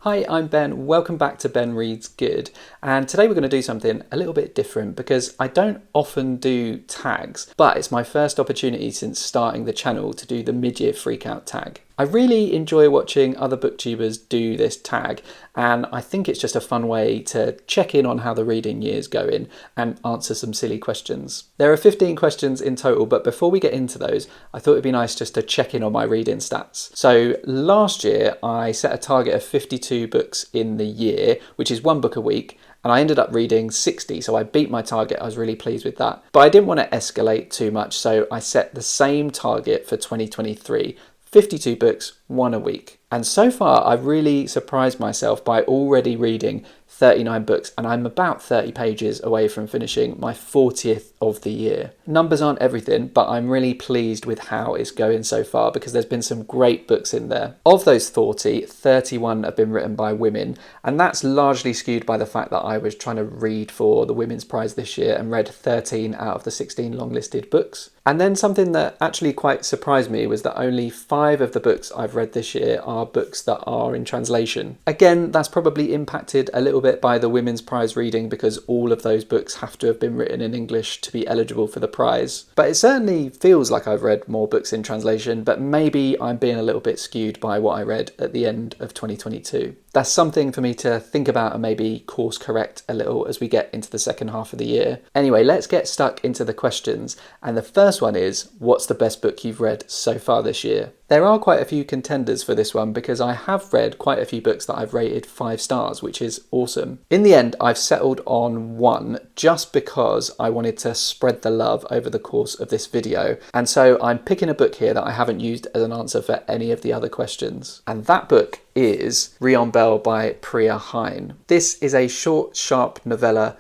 Hi, I'm Ben. Welcome back to Ben Reads Good. And today we're going to do something a little bit different because I don't often do tags, but it's my first opportunity since starting the channel to do the mid-year freakout tag. I really enjoy watching other booktubers do this tag, and I think it's just a fun way to check in on how the reading year's going and answer some silly questions. There are 15 questions in total, but before we get into those, I thought it'd be nice just to check in on my reading stats. So last year I set a target of 52 books in the year, which is one book a week, and I ended up reading 60, so I beat my target. I was really pleased with that. But I didn't want to escalate too much, so I set the same target for 2023. 52 books, one a week. And so far, I've really surprised myself by already reading 39 books, and I'm about 30 pages away from finishing my 40th of the year. Numbers aren't everything, but I'm really pleased with how it's going so far because there's been some great books in there. Of those 40, 31 have been written by women, and that's largely skewed by the fact that I was trying to read for the Women's Prize this year and read 13 out of the 16 long-listed books. And then something that actually quite surprised me was that only 5 of the books I've read this year are books that are in translation. Again, that's probably impacted a little bit by the Women's Prize reading because all of those books have to have been written in English to be eligible for the prize. But it certainly feels like I've read more books in translation, but maybe I'm being a little bit skewed by what I read at the end of 2022. That's something for me to think about and maybe course correct a little as we get into the second half of the year. Anyway, let's get stuck into the questions. And the first one is, what's the best book you've read so far this year? There are quite a few contenders for this one because I have read quite a few books that I've rated 5 stars, which is awesome. In the end, I've settled on one just because I wanted to spread the love over the course of this video. And so I'm picking a book here that I haven't used as an answer for any of the other questions. And that book is Rion Bell by Priya Hine. This is a short, sharp novella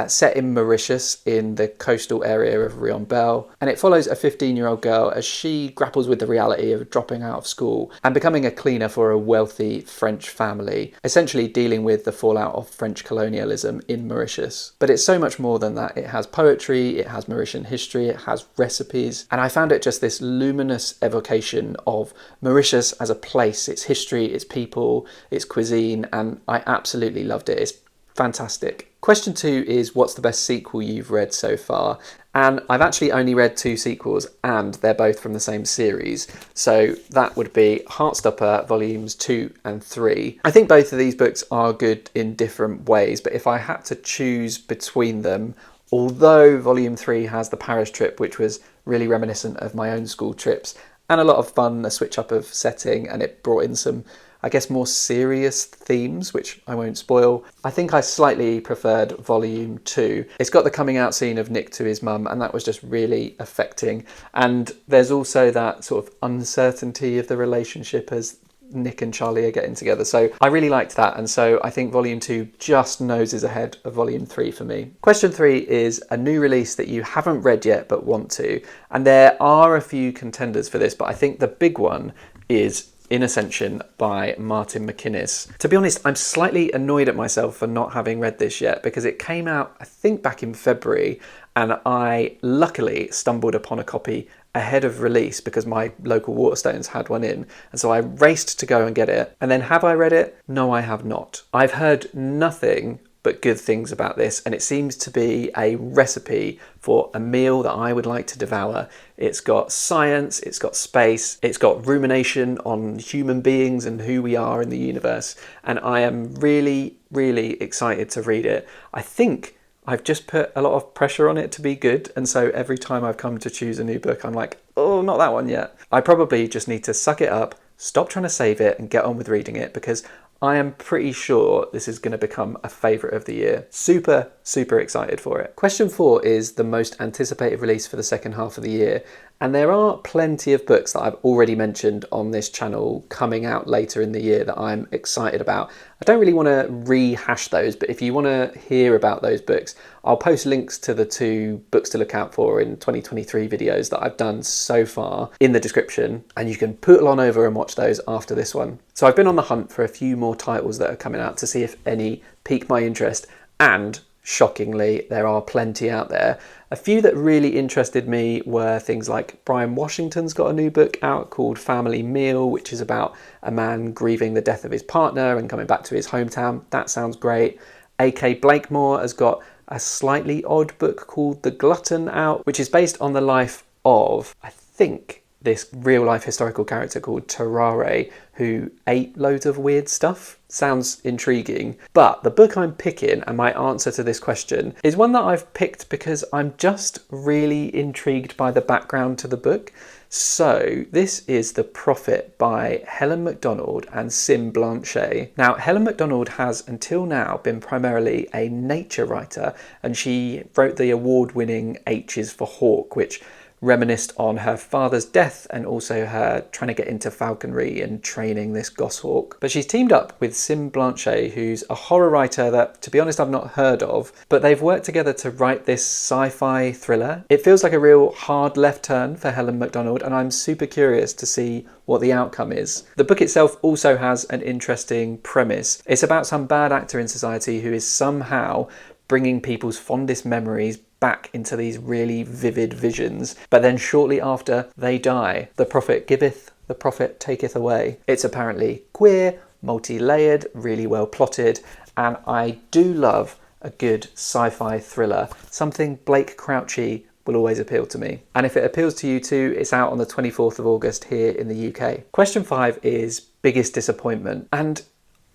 set in Mauritius in the coastal area of Rion Bell, and it follows a 15-year-old girl as she grapples with the reality of dropping out of school and becoming a cleaner for a wealthy French family, essentially dealing with the fallout of French colonialism in Mauritius. But it's so much more than that. It has poetry, it has Mauritian history, it has recipes, and I found it just this luminous evocation of Mauritius as a place, its history, its people, its cuisine, and I absolutely loved it. It's fantastic. Question 2 is, what's the best sequel you've read so far? And I've actually only read 2 sequels, and they're both from the same series. So that would be Heartstopper Volumes 2 and 3. I think both of these books are good in different ways, but if I had to choose between them, although Volume 3 has the Paris trip, which was really reminiscent of my own school trips, and a lot of fun, a switch up of setting, and it brought in some, I guess, more serious themes, which I won't spoil. I think I slightly preferred Volume 2. It's got the coming out scene of Nick to his mum, and that was just really affecting. And there's also that sort of uncertainty of the relationship as Nick and Charlie are getting together. So I really liked that, and so I think Volume 2 just noses ahead of Volume 3 for me. Question 3 is a new release that you haven't read yet but want to. And there are a few contenders for this, but I think the big one is In Ascension by Martin McInnes. To be honest, I'm slightly annoyed at myself for not having read this yet because it came out, I think, back in February, and I luckily stumbled upon a copy ahead of release because my local Waterstones had one in, and so I raced to go and get it. And then have I read it? No, I have not. I've heard nothing but good things about this, and it seems to be a recipe for a meal that I would like to devour. It's got science, it's got space, it's got rumination on human beings and who we are in the universe, and I am really, really excited to read it. I think I've just put a lot of pressure on it to be good, and so every time I've come to choose a new book, I'm like, oh, not that one yet. I probably just need to suck it up, stop trying to save it, and get on with reading it because I am pretty sure this is going to become a favourite of the year. Super, super excited for it. Question 4 is the most anticipated release for the second half of the year. And there are plenty of books that I've already mentioned on this channel coming out later in the year that I'm excited about. I don't really want to rehash those, but if you want to hear about those books, I'll post links to the 2 books to look out for in 2023 videos that I've done so far in the description, and you can poodle on over and watch those after this one. So I've been on the hunt for a few more titles that are coming out to see if any pique my interest, and shockingly, there are plenty out there. A few that really interested me were things like Brian Washington's got a new book out called Family Meal, which is about a man grieving the death of his partner and coming back to his hometown. That sounds great. A.K. Blakemore has got a slightly odd book called The Glutton out, which is based on the life of, I think, this real life historical character called Terrare, who ate loads of weird stuff. Sounds intriguing. But the book I'm picking, and my answer to this question, is one that I've picked because I'm just really intrigued by the background to the book. So this is The Prophet by Helen Macdonald and Sim Blanchet. Now, Helen Macdonald has until now been primarily a nature writer, and she wrote the award-winning H is for Hawk, which reminisced on her father's death and also her trying to get into falconry and training this goshawk. But she's teamed up with Sim Blanchet, who's a horror writer that, to be honest, I've not heard of, but they've worked together to write this sci-fi thriller. It feels like a real hard left turn for Helen Macdonald, and I'm super curious to see what the outcome is. The book itself also has an interesting premise. It's about some bad actor in society who is somehow bringing people's fondest memories back into these really vivid visions, but then shortly after they die. The prophet giveth, the prophet taketh away. It's apparently queer, multi-layered, really well plotted, and I do love a good sci-fi thriller. Something Blake Crouchy will always appeal to me. And if it appeals to you too, it's out on the 24th of August here in the UK. Question 5 is biggest disappointment. And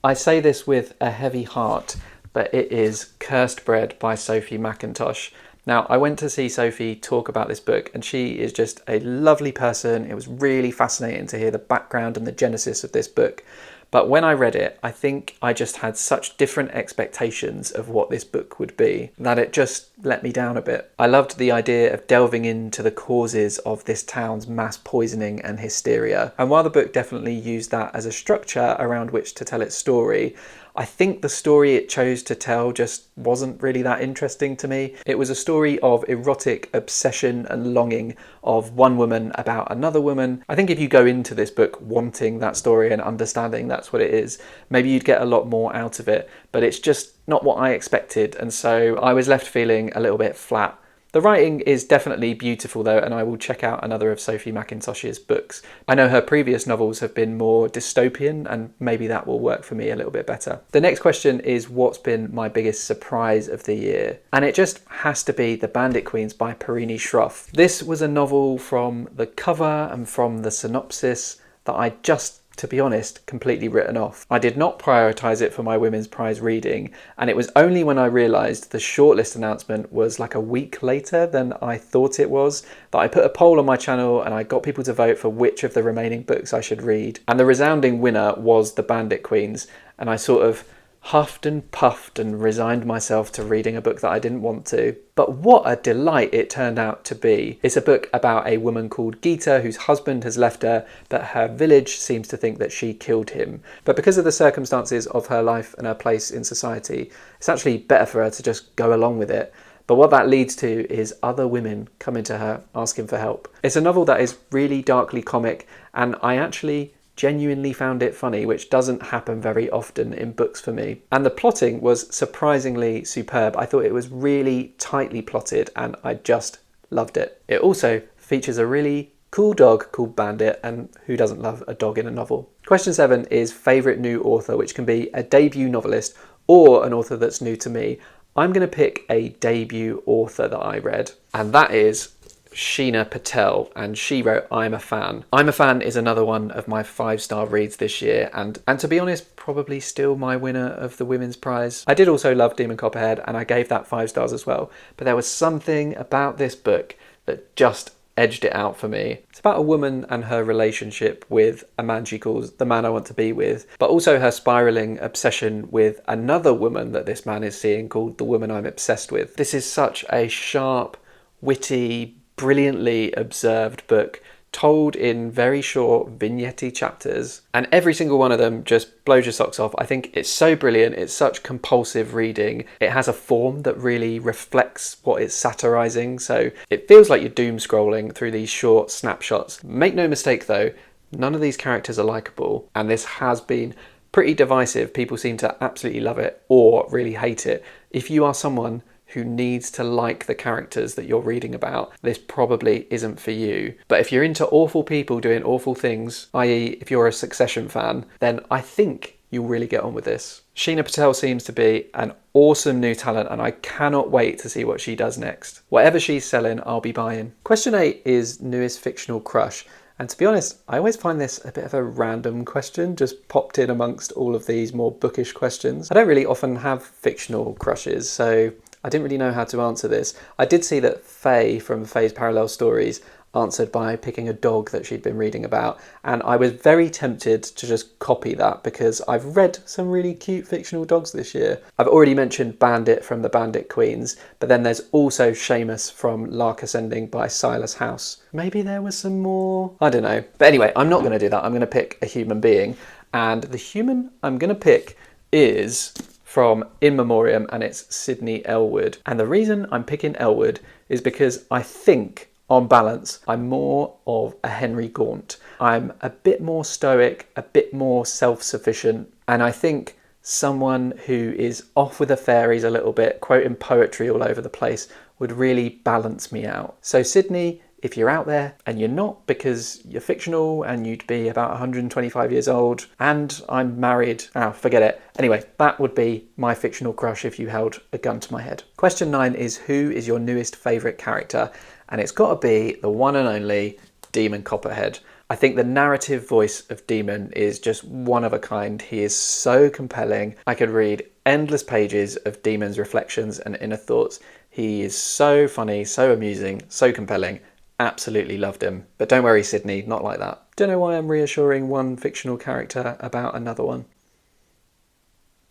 I say this with a heavy heart, but it is Cursed Bread by Sophie Mackintosh. Now, I went to see Sophie talk about this book, and she is just a lovely person. It was really fascinating to hear the background and the genesis of this book. But when I read it, I think I just had such different expectations of what this book would be that it just let me down a bit. I loved the idea of delving into the causes of this town's mass poisoning and hysteria. And while the book definitely used that as a structure around which to tell its story, I think the story it chose to tell just wasn't really that interesting to me. It was a story of erotic obsession and longing of one woman about another woman. I think if you go into this book wanting that story and understanding that's what it is, maybe you'd get a lot more out of it, but it's just not what I expected, and so I was left feeling a little bit flat. The writing is definitely beautiful though, and I will check out another of Sophie Mackintosh's books. I know her previous novels have been more dystopian, and maybe that will work for me a little bit better. The next question is what's been my biggest surprise of the year? And it just has to be The Bandit Queens by Parini Shroff. This was a novel from the cover and from the synopsis that I just, to be honest, completely written off. I did not prioritise it for my Women's Prize reading, and it was only when I realised the shortlist announcement was like a week later than I thought it was that I put a poll on my channel and I got people to vote for which of the remaining books I should read. And the resounding winner was The Bandit Queens, and I sort of huffed and puffed and resigned myself to reading a book that I didn't want to. But what a delight it turned out to be. It's a book about a woman called Geeta whose husband has left her, but her village seems to think that she killed him. But because of the circumstances of her life and her place in society, it's actually better for her to just go along with it. But what that leads to is other women coming to her asking for help. It's a novel that is really darkly comic, and I actually genuinely found it funny, which doesn't happen very often in books for me. And the plotting was surprisingly superb. I thought it was really tightly plotted and I just loved it. It also features a really cool dog called Bandit, and who doesn't love a dog in a novel? Question 7 is favourite new author, which can be a debut novelist or an author that's new to me. I'm going to pick a debut author that I read, and that is Sheena Patel, and she wrote I'm a Fan. I'm a Fan is another one of my 5-star reads this year, and to be honest, probably still my winner of the Women's Prize. I did also love Demon Copperhead, and I gave that 5 stars as well, but there was something about this book that just edged it out for me. It's about a woman and her relationship with a man she calls the man I want to be with, but also her spiralling obsession with another woman that this man is seeing called the woman I'm obsessed with. This is such a sharp, witty, brilliantly observed book, told in very short vignette chapters, and every single one of them just blows your socks off. I think it's so brilliant. It's such compulsive reading. It has a form that really reflects what it's satirizing, so it feels like you're doom scrolling through these short snapshots. Make no mistake though, none of these characters are likable, and this has been pretty divisive. People seem to absolutely love it or really hate it. If you are someone who needs to like the characters that you're reading about, this probably isn't for you. But if you're into awful people doing awful things, i.e. if you're a Succession fan, then I think you'll really get on with this. Sheena Patel seems to be an awesome new talent, and I cannot wait to see what she does next. Whatever she's selling, I'll be buying. Question 8 is newest fictional crush. And to be honest, I always find this a bit of a random question, just popped in amongst all of these more bookish questions. I don't really often have fictional crushes, so I didn't really know how to answer this. I did see that Faye from Faye's Parallel Stories answered by picking a dog that she'd been reading about, and I was very tempted to just copy that because I've read some really cute fictional dogs this year. I've already mentioned Bandit from the Bandit Queens, but then there's also Seamus from Lark Ascending by Silas House. Maybe there was some more, I don't know. But anyway, I'm not going to do that. I'm going to pick a human being, and the human I'm going to pick is from In Memoriam, and it's Sydney Elwood. And the reason I'm picking Elwood is because I think, on balance, I'm more of a Henry Gaunt. I'm a bit more stoic, a bit more self-sufficient, and I think someone who is off with the fairies a little bit, quoting poetry all over the place, would really balance me out. So Sydney, if you're out there and you're not because you're fictional and you'd be about 125 years old and I'm married, forget it. Anyway, that would be my fictional crush if you held a gun to my head. Question 9 is, who is your newest favourite character? And it's got to be the one and only Demon Copperhead. I think the narrative voice of Demon is just one of a kind. He is so compelling. I could read endless pages of Demon's reflections and inner thoughts. He is so funny, so amusing, so compelling. Absolutely loved him. But don't worry, Sydney, not like that. Don't know why I'm reassuring one fictional character about another one.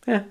Yeah.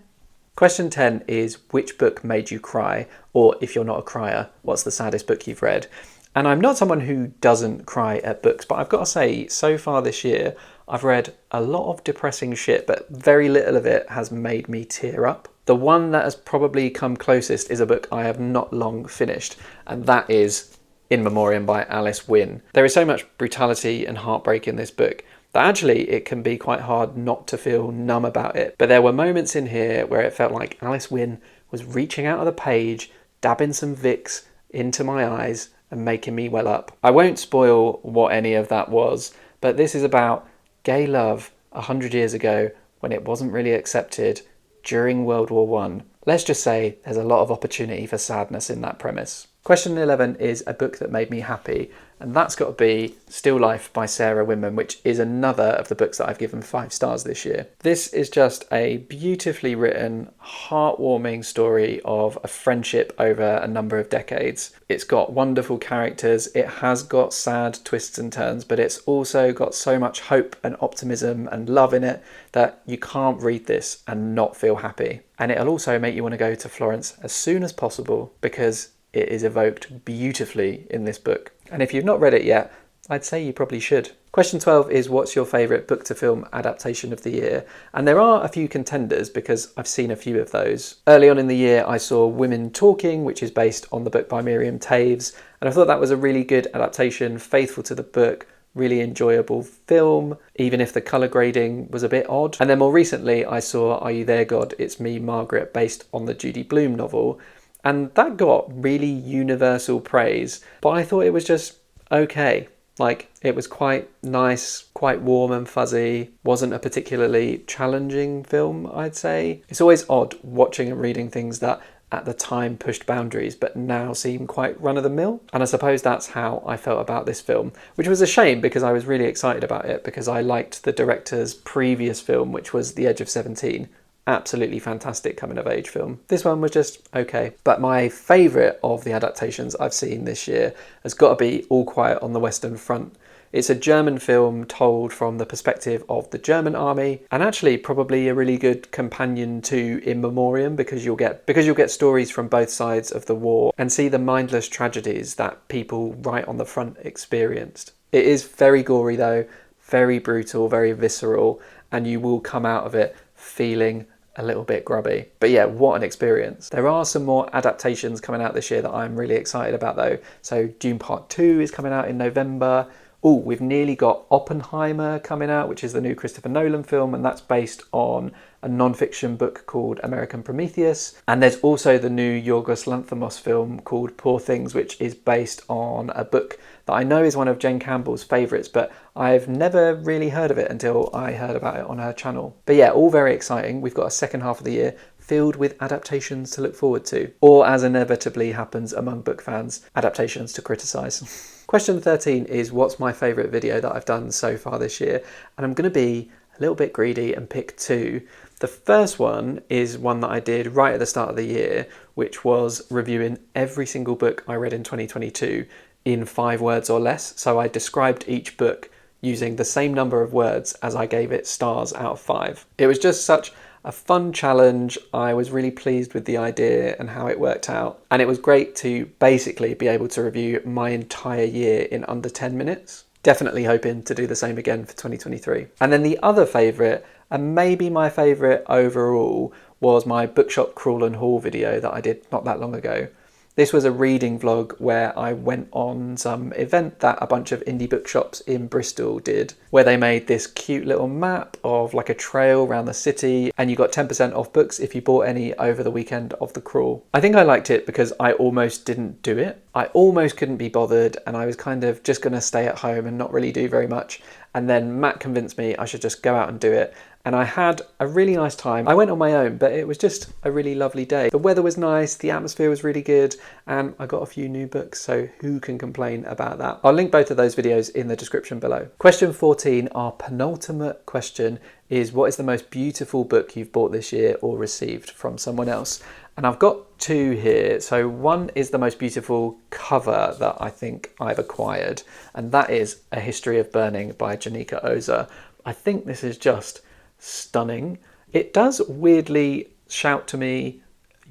Question 10 is, which book made you cry? Or if you're not a crier, what's the saddest book you've read? And I'm not someone who doesn't cry at books, but I've got to say, so far this year, I've read a lot of depressing shit, but very little of it has made me tear up. The one that has probably come closest is a book I have not long finished, and that is In Memoriam by Alice Wynne. There is so much brutality and heartbreak in this book that actually it can be quite hard not to feel numb about it. But there were moments in here where it felt like Alice Wynne was reaching out of the page, dabbing some Vicks into my eyes and making me well up. I won't spoil what any of that was, but this is about gay love 100 years ago when it wasn't really accepted during World War One. Let's just say there's a lot of opportunity for sadness in that premise. Question 11 is a book that made me happy, and that's got to be Still Life by Sarah Winman, which is another of the books that I've given 5 stars this year. This is just a beautifully written, heartwarming story of a friendship over a number of decades. It's got wonderful characters, it has got sad twists and turns, but it's also got so much hope and optimism and love in it that you can't read this and not feel happy. And it'll also make you want to go to Florence as soon as possible because it is evoked beautifully in this book. And if you've not read it yet, I'd say you probably should. Question 12 is, what's your favourite book to film adaptation of the year? And there are a few contenders because I've seen a few of those. Early on in the year, I saw Women Talking, which is based on the book by Miriam Taves. And I thought that was a really good adaptation, faithful to the book, really enjoyable film, even if the colour grading was a bit odd. And then more recently, I saw Are You There, God? It's Me, Margaret, based on the Judy Blume novel. And that got really universal praise, but I thought it was just okay. Like, it was quite nice, quite warm and fuzzy, wasn't a particularly challenging film, I'd say. It's always odd watching and reading things that at the time pushed boundaries, but now seem quite run-of-the-mill. And I suppose that's how I felt about this film, which was a shame because I was really excited about it because I liked the director's previous film, which was The Edge of 17. Absolutely fantastic coming of age film. This one was just okay. But my favourite of the adaptations I've seen this year has got to be All Quiet on the Western Front. It's a German film told from the perspective of the German army, and actually probably a really good companion to In Memoriam because you'll get stories from both sides of the war and see the mindless tragedies that people right on the front experienced. It is very gory though, very brutal, very visceral, and you will come out of it feeling a little bit grubby. But yeah, what an experience. There are some more adaptations coming out this year that I'm really excited about though. So Dune Part 2 is coming out in November. Oh, we've nearly got Oppenheimer coming out, which is the new Christopher Nolan film, and that's based on a non-fiction book called American Prometheus. And there's also the new Yorgos Lanthimos film called Poor Things, which is based on a book that I know is one of Jane Campbell's favourites, but I've never really heard of it until I heard about it on her channel. But yeah, all very exciting. We've got a second half of the year filled with adaptations to look forward to, or as inevitably happens among book fans, adaptations to criticise. Question 13 is what's my favourite video that I've done so far this year? And I'm going to be a little bit greedy and pick two. The first one is one that I did right at the start of the year, which was reviewing every single book I read in 2022 in 5 words or less. So I described each book using the same number of words as I gave it stars out of 5. It was just such a fun challenge. I was really pleased with the idea and how it worked out. And it was great to basically be able to review my entire year in under 10 minutes. Definitely hoping to do the same again for 2023. And then the other favourite, and maybe my favourite overall, was my bookshop crawl and haul video that I did not that long ago. This was a reading vlog where I went on some event that a bunch of indie bookshops in Bristol did, where they made this cute little map of like a trail around the city, and you got 10% off books if you bought any over the weekend of the crawl. I think I liked it because I almost didn't do it. I almost couldn't be bothered, and I was kind of just going to stay at home and not really do very much. And then Matt convinced me I should just go out and do it. And I had a really nice time. I went on my own, but it was just a really lovely day. The weather was nice, the atmosphere was really good, and I got a few new books, so who can complain about that? I'll link both of those videos in the description below. Question 14, our penultimate question, is what is the most beautiful book you've bought this year or received from someone else? And I've got 2 here. So one is the most beautiful cover that I think I've acquired, and that is A History of Burning by Janika Oza. I think this is just stunning. It does weirdly shout to me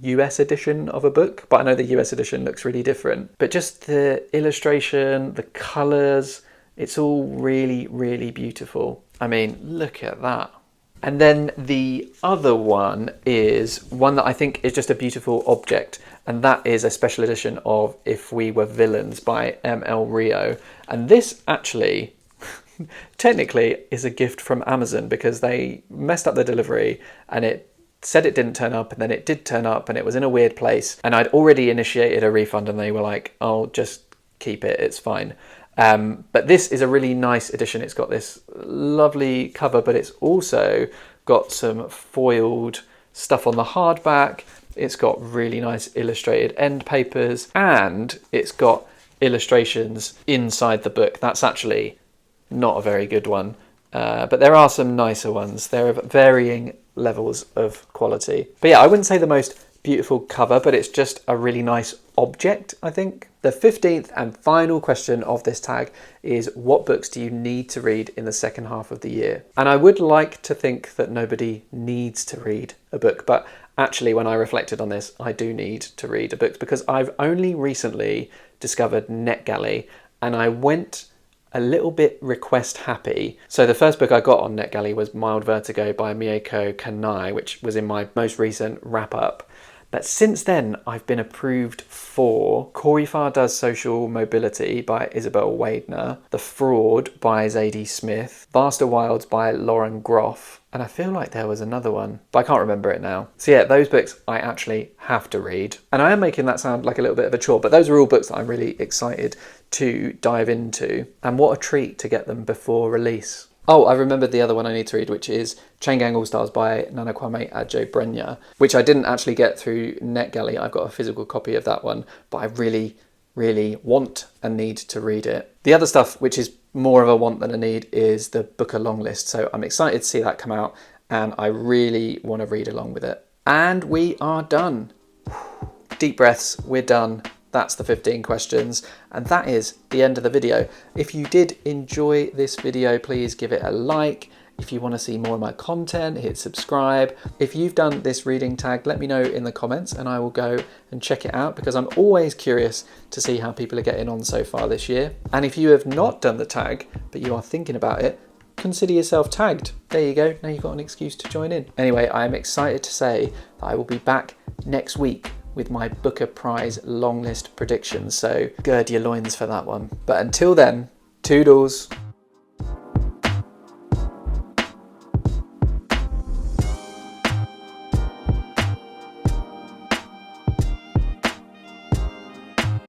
US edition of a book, but I know the US edition looks really different. But just the illustration, the colours, it's all really, really beautiful. I mean, look at that. And then the other one is one that I think is just a beautiful object, and that is a special edition of If We Were Villains by M.L. Rio. And this actually technically is a gift from Amazon because they messed up the delivery and it said it didn't turn up, and then it did turn up and it was in a weird place, and I'd already initiated a refund and they were like, "Oh, just keep it, it's fine." But this is a really nice edition. It's got this lovely cover, but it's also got some foiled stuff on the hardback. It's got really nice illustrated end papers, and it's got illustrations inside the book. That's actually not a very good one, but there are some nicer ones. They're of varying levels of quality. But yeah, I wouldn't say the most beautiful cover, but it's just a really nice object, I think. The 15th and final question of this tag is what books do you need to read in the second half of the year? And I would like to think that nobody needs to read a book, but actually when I reflected on this, I do need to read a book because I've only recently discovered NetGalley, and I went a little bit request happy. So the first book I got on NetGalley was Mild Vertigo by Mieko Kanai, which was in my most recent wrap up. But since then, I've been approved for Corey Fardoes Social Mobility by Isabel Wadner, The Fraud by Zadie Smith, Vaster Wilds by Lauren Groff, and I feel like there was another one, but I can't remember it now. So yeah, those books I actually have to read. And I am making that sound like a little bit of a chore, but those are all books that I'm really excited to dive into. And what a treat to get them before release. Oh, I remembered the other one I need to read, which is Chain Gang All Stars by Nana Kwame Adjo-Brenya, which I didn't actually get through NetGalley. I've got a physical copy of that one, but I really, really want and need to read it. The other stuff, which is more of a want than a need, is the Booker long list. So I'm excited to see that come out, and I really want to read along with it. And we are done. Deep breaths, we're done. That's the 15 questions, and that is the end of the video. If you did enjoy this video, please give it a like. If you want to see more of my content, hit subscribe. If you've done this reading tag, let me know in the comments and I will go and check it out, because I'm always curious to see how people are getting on so far this year. And if you have not done the tag, but you are thinking about it, consider yourself tagged. There you go, now you've got an excuse to join in. Anyway, I'm excited to say that I will be back next week with my Booker Prize long list predictions, so gird your loins for that one. But until then, Toodles.